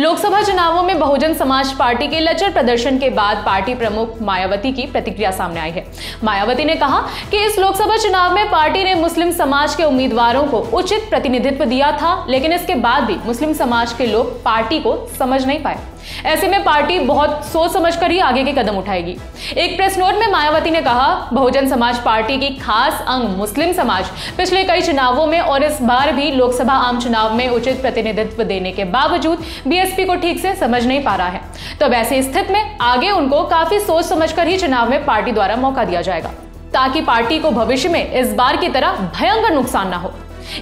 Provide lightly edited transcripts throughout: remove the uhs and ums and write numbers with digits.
लोकसभा चुनावों में बहुजन समाज पार्टी के लचर प्रदर्शन के बाद पार्टी प्रमुख मायावती की प्रतिक्रिया सामने आई है। मायावती ने कहा कि इस लोकसभा चुनाव में पार्टी ने मुस्लिम समाज के उम्मीदवारों को उचित प्रतिनिधित्व दिया था, लेकिन इसके बाद भी मुस्लिम समाज के लोग पार्टी को समझ नहीं पाए। ऐसे में पार्टी बहुत सोच समझकर ही आगे के कदम उठाएगी। एक प्रेस नोट में मायावती ने कहा, बहुजन समाज पार्टी की खास अंग मुस्लिम समाज पिछले कई चुनावों में और इस बार भी लोकसभा आम चुनाव में उचित प्रतिनिधित्व देने के बावजूद बीएसपी को ठीक से समझ नहीं पा रहा है। तो ऐसी स्थिति में आगे उनको काफी सोच समझकर ही चुनाव में पार्टी द्वारा मौका दिया जाएगा, ताकि पार्टी को भविष्य में इस बार की तरह भयंकर नुकसान ना हो।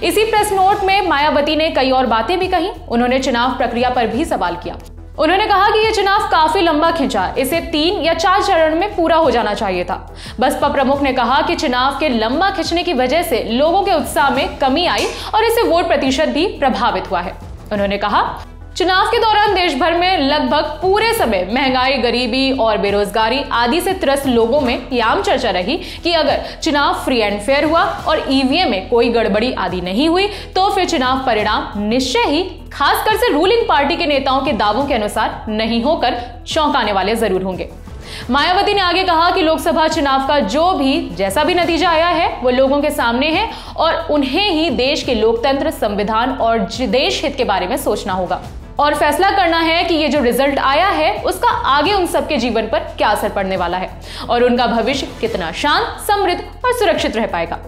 इसी प्रेस नोट में मायावती ने कई और बातें भी कही। उन्होंने चुनाव प्रक्रिया पर भी सवाल किया। उन्होंने कहा कि यह चुनाव काफी लंबा खिंचा, इसे 3 या 4 चरण में पूरा हो जाना चाहिए था। बसपा प्रमुख ने कहा कि चुनाव के लंबा खिंचने की वजह से लोगों के उत्साह में कमी आई और इससे वोट प्रतिशत भी प्रभावित हुआ है। उन्होंने कहा, चुनाव के दौरान देश भर में लगभग पूरे समय महंगाई, गरीबी और बेरोजगारी आदि से त्रस्त लोगों में यह आम चर्चा रही कि अगर चुनाव फ्री एंड फेयर हुआ और ईवीएम में कोई गड़बड़ी आदि नहीं हुई तो फिर चुनाव परिणाम निश्चय ही खासकर से रूलिंग पार्टी के नेताओं के दावों के अनुसार नहीं होकर चौंकाने वाले जरूर होंगे। मायावती ने आगे कहा कि लोकसभा चुनाव का जैसा भी नतीजा आया है वो लोगों के सामने है और उन्हें ही देश के लोकतंत्र, संविधान और देश हित के बारे में सोचना होगा और फैसला करना है कि ये जो रिजल्ट आया है उसका आगे उन सबके जीवन पर क्या असर पड़ने वाला है और उनका भविष्य कितना शांत, समृद्ध और सुरक्षित रह पाएगा।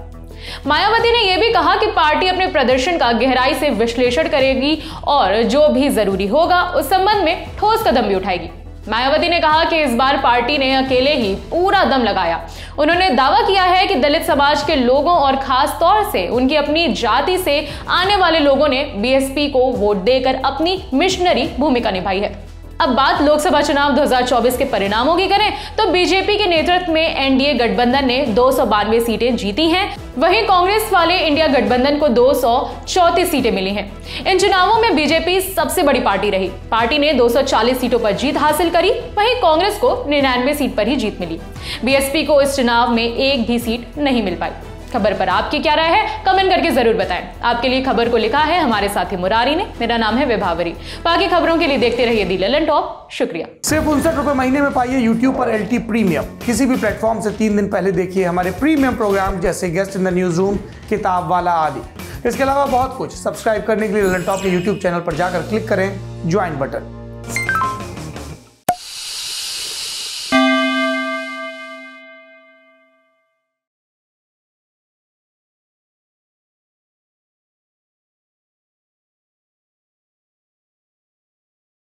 मायावती ने यह भी कहा कि पार्टी अपने प्रदर्शन का गहराई से विश्लेषण करेगी और जो भी जरूरी होगा उस संबंध में ठोस कदम भी उठाएगी। मायावती ने कहा कि इस बार पार्टी ने अकेले ही पूरा दम लगाया। उन्होंने दावा किया है कि दलित समाज के लोगों और खास तौर से उनकी अपनी जाति से आने वाले लोगों ने बीएसपी को वोट देकर अपनी मिशनरी भूमिका निभाई है। अब बात लोकसभा चुनाव 2024 के परिणामों की करें तो बीजेपी के नेतृत्व में एनडीए गठबंधन ने 292 सीटें जीती हैं, वहीं कांग्रेस वाले इंडिया गठबंधन को 234 सीटें मिली हैं। इन चुनावों में बीजेपी सबसे बड़ी पार्टी रही। पार्टी ने 240 सीटों पर जीत हासिल करी, वहीं कांग्रेस को 99 सीट पर ही जीत मिली। बीएसपी को इस चुनाव में एक भी सीट नहीं मिल पाई। खबर पर आपकी क्या राय है, कमेंट करके जरूर बताएं। आपके लिए खबर को लिखा है हमारे साथी मुरारी ने। मेरा नाम है विभावरी। बाकी खबरों के लिए देखते रहिए दी ललन टॉप। शुक्रिया। सिर्फ 59 रुपए महीने में पाइए यूट्यूब पर LT प्रीमियम। किसी भी प्लेटफॉर्म से 3 दिन पहले देखिए हमारे प्रीमियम प्रोग्राम जैसे guest in the news room, किताब वाला आदि। इसके अलावा बहुत कुछ। सब्सक्राइब करने के लिए ललन टॉप के यूट्यूब चैनल पर जाकर क्लिक करें ज्वाइन बटन।